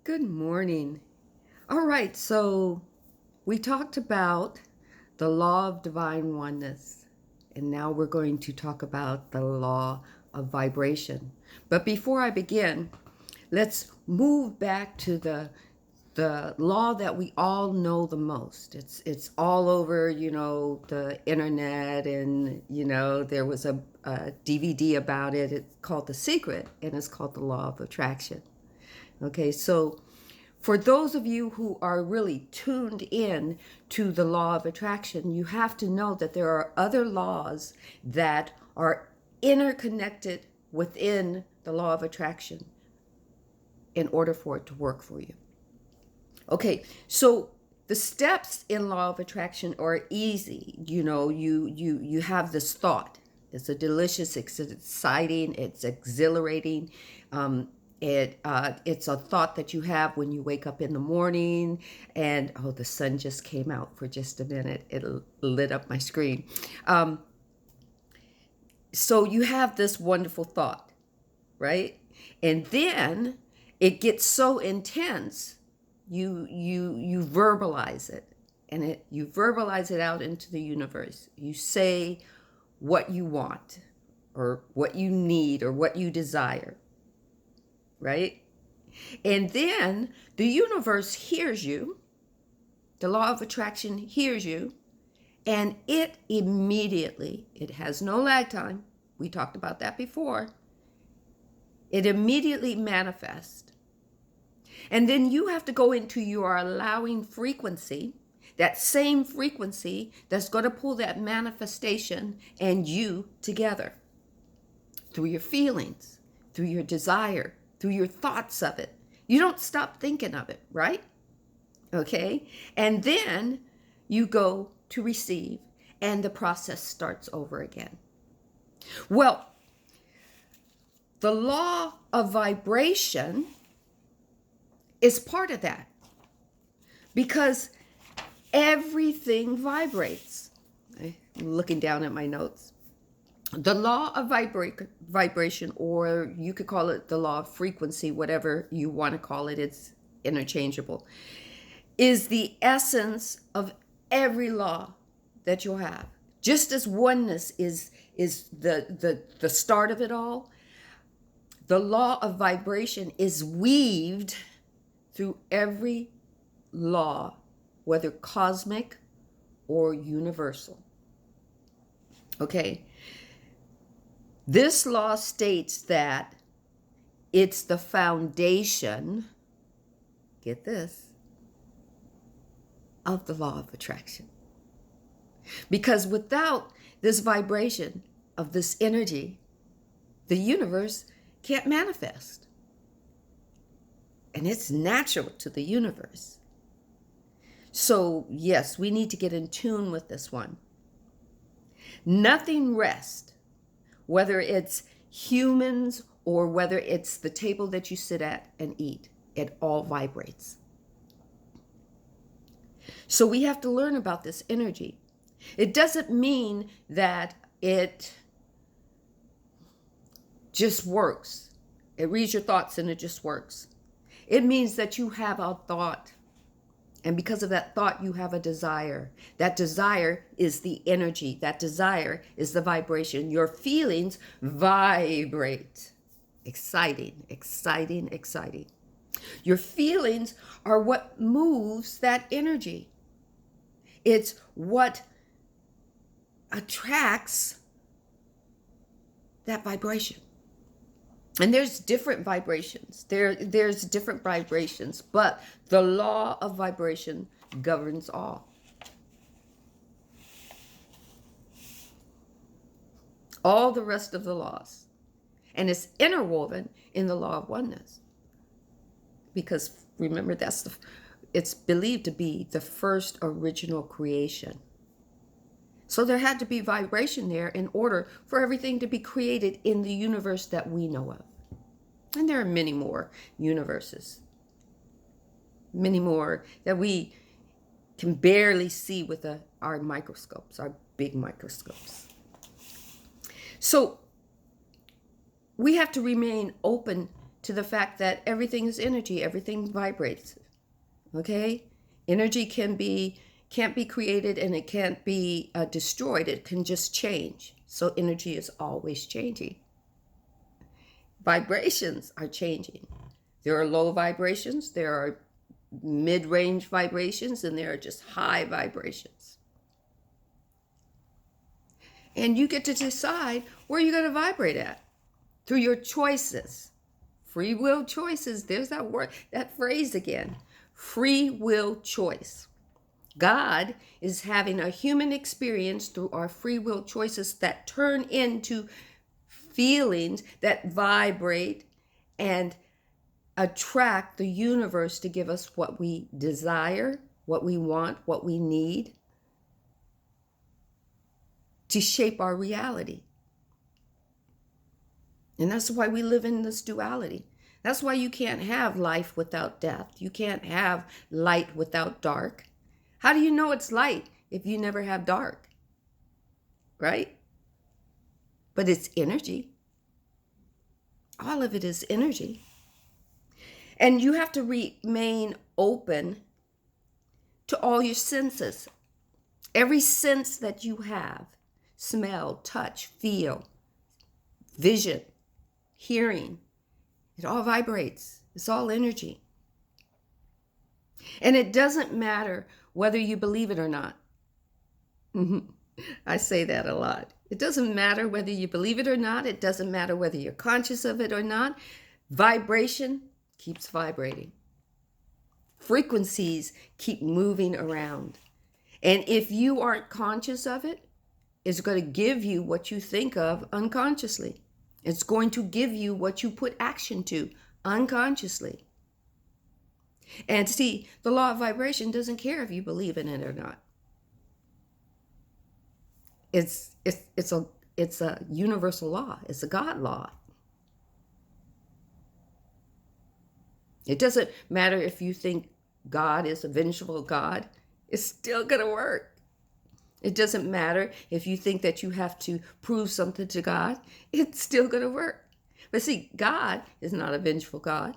Good morning. All right, so we talked about the law of divine oneness, and now we're going to talk about the law of vibration. But before I begin, let's move back to the law that we all know the most. It's all over, the internet, and there was a DVD about it. It's called The Secret, and it's called the law of attraction. Okay, so for those of you who are really tuned in to the law of attraction, you have to know that there are other laws that are interconnected within the law of attraction in order for it to work for you. Okay, so the steps in law of attraction are easy. You have this thought. It's a delicious, it's exciting, it's exhilarating. It's a thought that you have when you wake up in the morning, and the sun just came out for just a minute. It lit up my screen. So you have this wonderful thought, right? And then it gets so intense, you verbalize it, and you verbalize it out into the universe. You say what you want, or what you need, or what you desire, right? And then the universe hears you. The law of attraction hears you, and it has no lag time. We talked about that before. It immediately manifests. And then you have to go into your allowing frequency, that same frequency that's going to pull that manifestation and you together through your feelings, through your desire, through your thoughts of it. You don't stop thinking of it, right? Okay? And then you go to receive, and the process starts over again. Well, the law of vibration is part of that, because everything vibrates. I'm looking down at my notes. The law of vibration, or you could call it the law of frequency, whatever you want to call it, it's interchangeable, is the essence of every law that you'll have. Just as oneness is the start of it all, the law of vibration is weaved through every law, whether cosmic or universal. Okay? This law states that it's the foundation, get this, of the law of attraction. Because without this vibration of this energy, the universe can't manifest. And it's natural to the universe. So yes, we need to get in tune with this one. Nothing rests, whether it's humans or whether it's the table that you sit at and eat. It all vibrates. So we have to learn about this energy. It doesn't mean that it just works. It reads your thoughts and it just works. It means that you have a thought, and because of that thought, you have a desire. That desire is the energy. That desire is the vibration. Your feelings vibrate. Exciting, exciting, exciting. Your feelings are what moves that energy. It's what attracts that vibration. And there's different vibrations. There's different vibrations, but the law of vibration governs all. All the rest of the laws. And it's interwoven in the law of oneness. Because remember, it's believed to be the first original creation. So there had to be vibration there in order for everything to be created in the universe that we know of. And there are many more universes. Many more that we can barely see with our microscopes, our big microscopes. So we have to remain open to the fact that everything is energy, everything vibrates. Okay? Energy can't be created, and it can't be destroyed. It can just change. So energy is always changing. Vibrations are changing. There are low vibrations, there are mid-range vibrations, and there are just high vibrations. And you get to decide where you're going to vibrate at through your choices. Free will choices. There's that word, that phrase again. Free will choice. God is having a human experience through our free will choices that turn into feelings that vibrate and attract the universe to give us what we desire, what we want, what we need to shape our reality. And that's why we live in this duality. That's why you can't have life without death. You can't have light without dark. How do you know it's light if you never have dark? Right? But it's energy. All of it is energy. And you have to remain open to all your senses. Every sense that you have, smell, touch, feel, vision, hearing, it all vibrates. It's all energy. And it doesn't matter whether you believe it or not. I say that a lot. It doesn't matter whether you believe it or not. It doesn't matter whether you're conscious of it or not. Vibration keeps vibrating. Frequencies keep moving around. And if you aren't conscious of it, it's going to give you what you think of unconsciously. It's going to give you what you put action to unconsciously. And see, the law of vibration doesn't care if you believe in it or not. It's a universal law. It's a God law. It doesn't matter if you think God is a vengeful God. It's still going to work. It doesn't matter if you think that you have to prove something to God. It's still going to work. But see, God is not a vengeful God.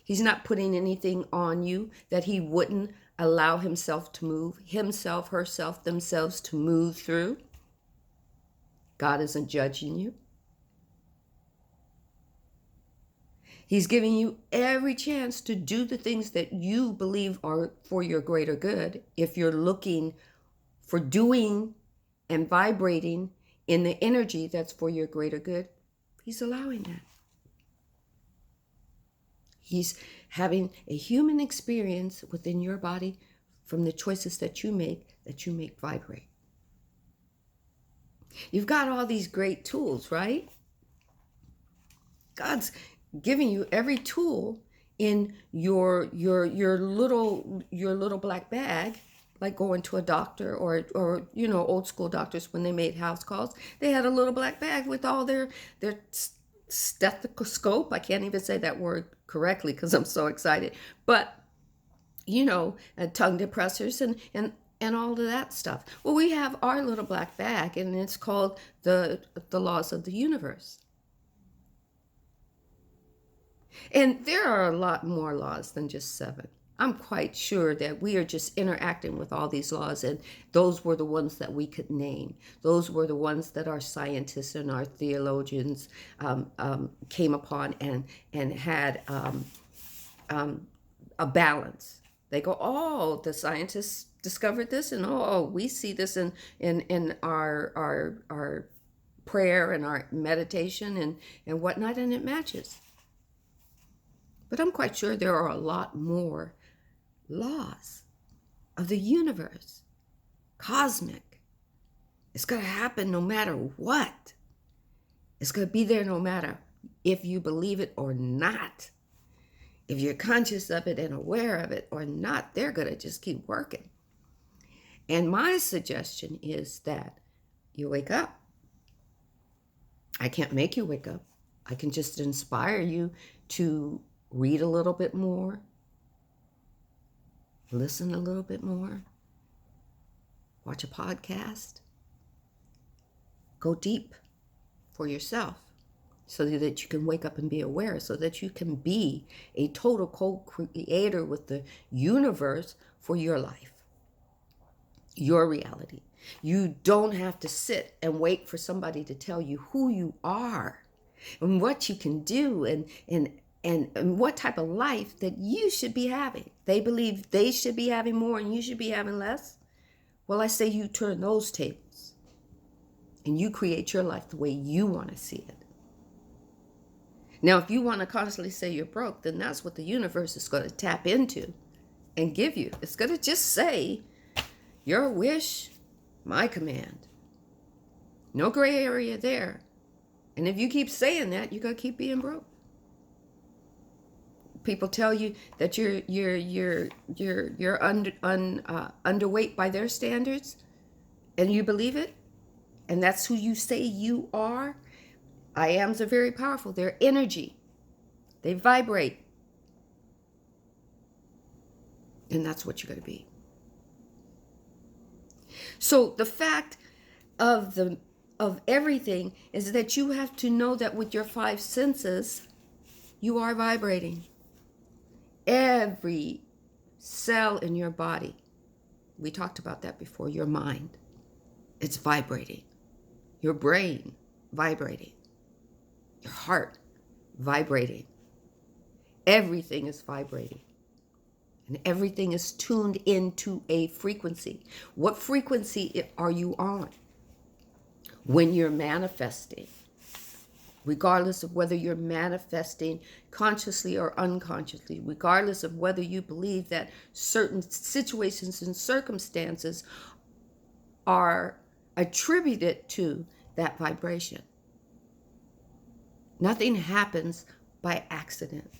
He's not putting anything on you that he wouldn't allow himself to move, himself, herself, themselves to move through. God isn't judging you. He's giving you every chance to do the things that you believe are for your greater good. If you're looking for doing and vibrating in the energy that's for your greater good, he's allowing that. He's having a human experience within your body from the choices that you make vibrate. You've got all these great tools, right? God's giving you every tool in your little black bag, like going to a doctor or old school doctors when they made house calls. They had a little black bag with all their stethoscope. I can't even say that word correctly because I'm so excited. But tongue depressors and all of that stuff. Well, we have our little black bag, and it's called the laws of the universe. And there are a lot more laws than just 7. I'm quite sure that we are just interacting with all these laws, and those were the ones that we could name. Those were the ones that our scientists and our theologians came upon and had a balance. They go, oh, the scientists discovered this, and we see this in our prayer and our meditation and whatnot, and it matches. But I'm quite sure there are a lot more laws of the universe, cosmic. It's going to happen no matter what. It's going to be there no matter if you believe it or not. If you're conscious of it and aware of it or not, they're going to just keep working. And my suggestion is that you wake up. I can't make you wake up. I can just inspire you to read a little bit more, listen a little bit more, watch a podcast, go deep for yourself. so that you can wake up and be aware, so that you can be a total co-creator with the universe for your life, your reality. You don't have to sit and wait for somebody to tell you who you are and what you can do and what type of life that you should be having. They believe they should be having more and you should be having less. Well, I say you turn those tables and you create your life the way you want to see it. Now, if you want to constantly say you're broke, then that's what the universe is going to tap into and give you. It's going to just say, your wish, my command. No gray area there. And if you keep saying that, you're going to keep being broke. People tell you that you're underweight by their standards, and you believe it, and that's who you say you are. I ams are very powerful. They're energy. They vibrate. And that's what you're going to be. So the fact of everything is that you have to know that with your 5 senses, you are vibrating. Every cell in your body, we talked about that before, your mind, it's vibrating. Your brain, vibrating. Your heart, vibrating. Everything is vibrating. And everything is tuned into a frequency. What frequency are you on when you're manifesting? Regardless of whether you're manifesting consciously or unconsciously, regardless of whether you believe that certain situations and circumstances are attributed to that vibration. Nothing happens by accident.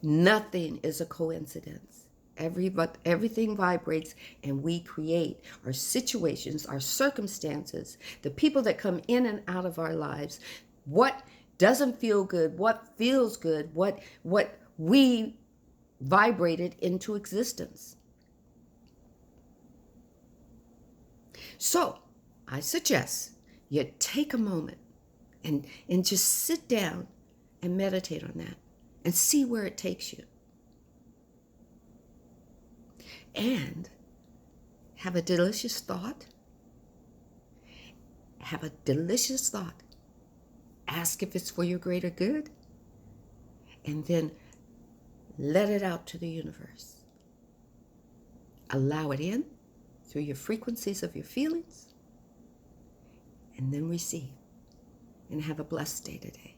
Nothing is a coincidence. Everything vibrates, and we create our situations, our circumstances, the people that come in and out of our lives, what doesn't feel good, what feels good, what we vibrated into existence. So I suggest you take a moment and just sit down and meditate on that and see where it takes you. And have a delicious thought. Have a delicious thought. Ask if it's for your greater good. And then let it out to the universe. Allow it in through your frequencies of your feelings. And then receive. And have a blessed day today.